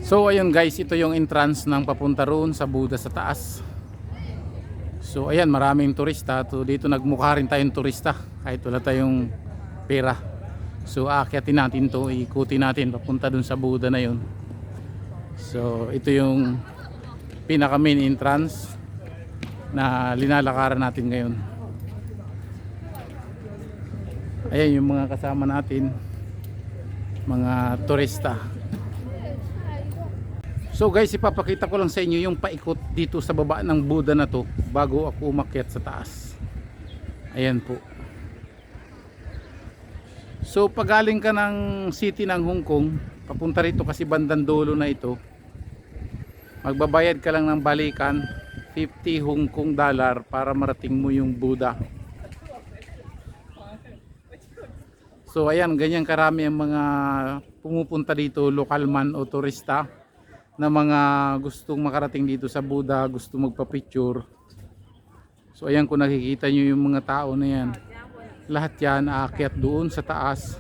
So ayun guys, ito yung entrance ng papunta roon sa Buda sa taas. So ayan, maraming turista. Dito nagmukha rin tayong turista kahit wala tayong pera. So aakyatin natin to, ikutin natin papunta dun sa Buda na yun. So ito yung pinaka main entrance na linalakaran natin ngayon. Ayan yung mga kasama natin, mga turista. So guys, ipapakita ko lang sa inyo yung paikot dito sa baba ng Buda na to bago ako umakyat sa taas. Ayan po. So pagaling ka ng city ng Hong Kong, papunta rito kasi bandang dulo na ito, magbabayad ka lang ng balikan 50 Hong Kong dollar para marating mo yung Buda. So ayan, ganyan karami ang mga pumupunta dito, local man o turista na mga gustong makarating dito sa Buda, gusto magpa-picture. So ayan, kung nakikita nyo yung mga tao na yan, lahat yan aakyat doon sa taas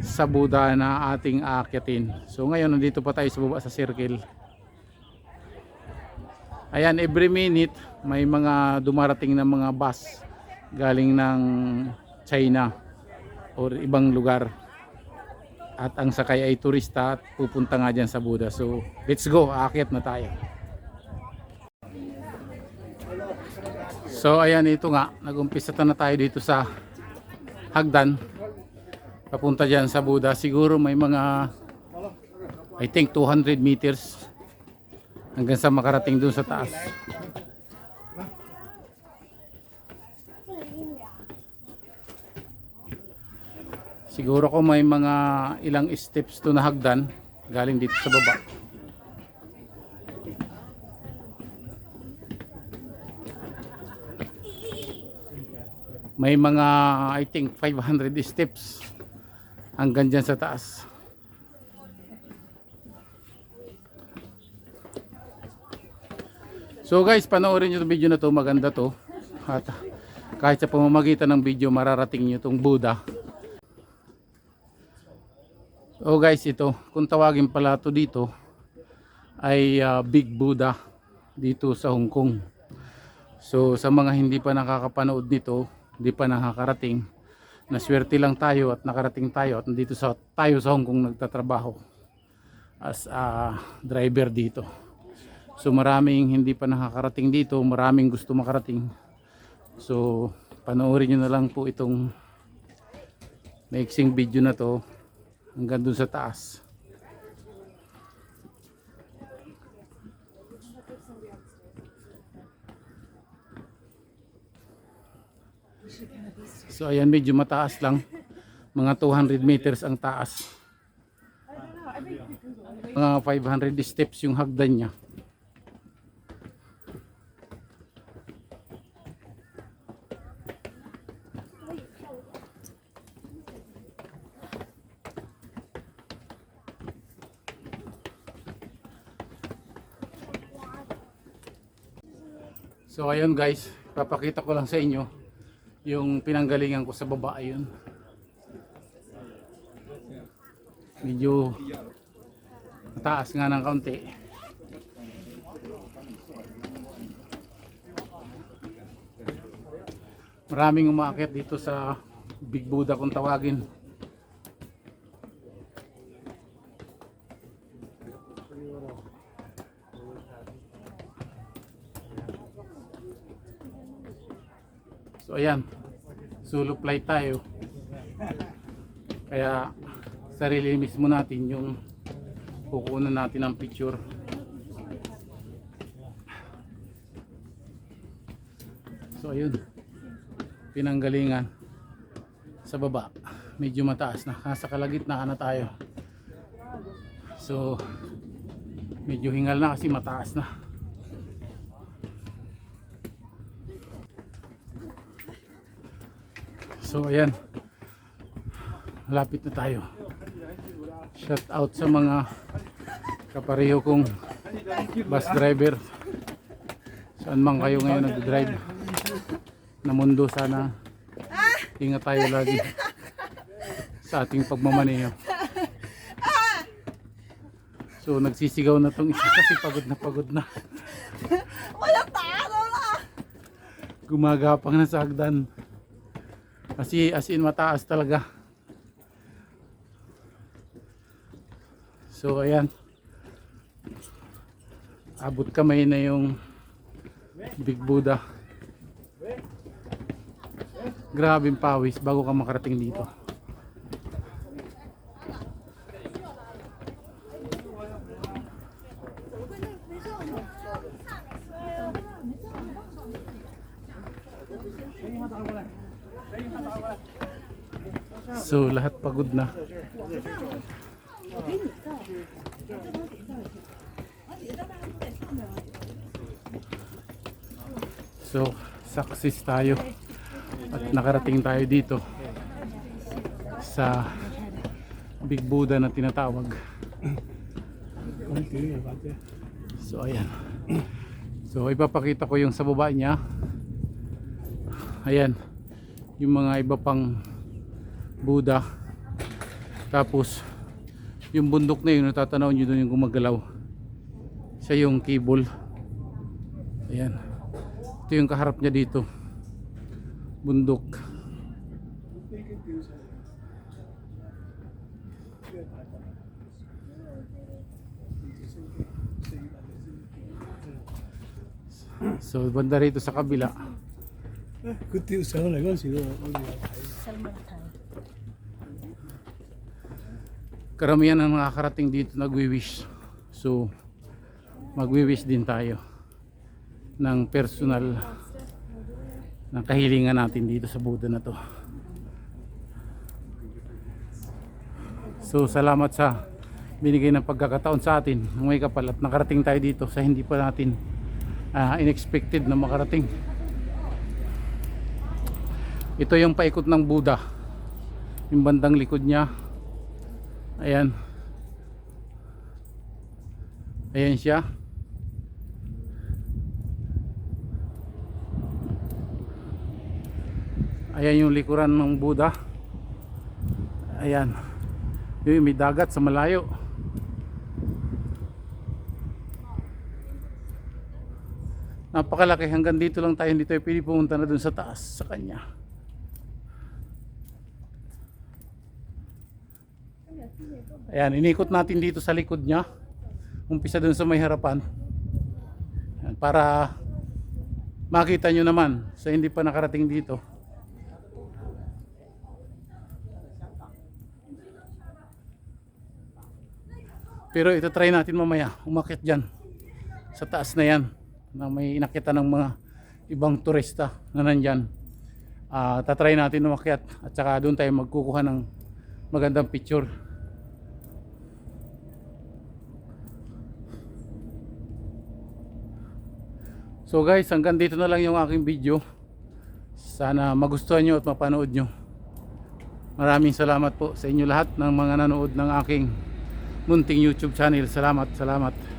sa Buda na ating aakyatin. So ngayon nandito pa tayo sa baba sa circle. Ayan, every minute may mga dumarating na mga bus galing ng China o ibang lugar. At ang sakay ay turista at pupunta nga dyan sa Buda. So let's go, aakyat na tayo. So ayan, ito nga, nag-umpisa na tayo dito sa hagdan papunta dyan sa Buda. Siguro may mga I think 200 meters hanggang sa makarating dun sa taas. Siguro ko may mga ilang steps to na hagdan galing dito sa baba. May mga I think 500 steps hanggang dyan sa taas. So guys, panoorin nyo itong video na to, maganda to. At kahit sa pamamagitan ng video mararating nyo itong Buda. Oh guys, ito, kung tawagin pala to dito ay Big Buda dito sa Hong Kong. So sa mga hindi pa nakakapanood nito, hindi pa nakakarating, naswerte lang tayo at nakarating tayo at nandito tayo sa Hong Kong nagtatrabaho as a driver dito. So maraming hindi pa nakakarating dito, maraming gusto makarating. So panoorin nyo na lang po itong maiksing video na to hanggang dun sa taas. So ayan, medyo mataas lang, mga 200 meters ang taas, mga 500 steps yung hagdan nya. So ayun guys, papakita ko lang sa inyo yung pinanggalingan ko sa baba. Ayun, medyo mataas nga ng kaunti. Maraming umaakyat dito sa Big Buda kung tawagin. So ayan, solo flight tayo, kaya sarili mismo natin yung kukunan natin ng picture. So ayun, pinanggalingan sa baba, medyo mataas na, nasa kalagitnaan na tayo. So medyo hingal na kasi mataas na. So ayan, malapit na tayo. Shout out sa mga kapareho kong bus driver, saan man kayo ngayon nag-drive na mundo. Sana ingat tayo lagi sa ating pagmamaneho. So nagsisigaw na tong isa kasi pagod na pagod na. Walang tao na. Gumagapang na sa hagdan. Kasi as in mataas talaga. So ayan. Abot kamay na yung Big Buddha. Grabing pawis bago ka makarating dito. So lahat pagod na. So success tayo at nakarating tayo dito sa Big Buddha na tinatawag. So ayan. So ipapakita ko yung sa baba niya. Ayan. Yung mga iba pang Buddha. Tapos yung bundok na yun, natatanaw nyo doon yung gumagalaw. Siya yung cable. Ayan. Ito yung kaharap niya dito. Bundok. So banda rito sa kabila. 그때 우상을 내가 지금 Karamihan ng nakakarating dito nagwi-wish. So magwi-wish din tayo ng personal ng kahilingan natin dito sa Buddha na to. So salamat sa binigay ng pagkakataon sa atin ng may kapal at nakarating tayo dito sa hindi pa natin unexpected na makarating. Ito yung paikot ng Buddha, yung bandang likod niya. Ayan, ayan siya. Ayan yung likuran ng Buddha. Ayan, yung may dagat sa malayo. Napakalaki, hanggang dito lang tayo, hindi tayo pwede pumunta na dun sa taas sa kanya. Ayan, inikot natin dito sa likod niya. Umpisa dun sa may harapan. Ayan, para makita nyo naman sa hindi pa nakarating dito. Pero ito try natin mamaya, umakyat dyan sa taas na yan na may nakita ng mga ibang turista na nandyan. Tatry natin umakyat at saka doon tayo magkukuha ng magandang picture. So guys, hanggang dito na lang yung aking video. Sana magustuhan nyo at mapanood nyo. Maraming salamat po sa inyo lahat ng mga nanood ng aking munting YouTube channel. Salamat, salamat.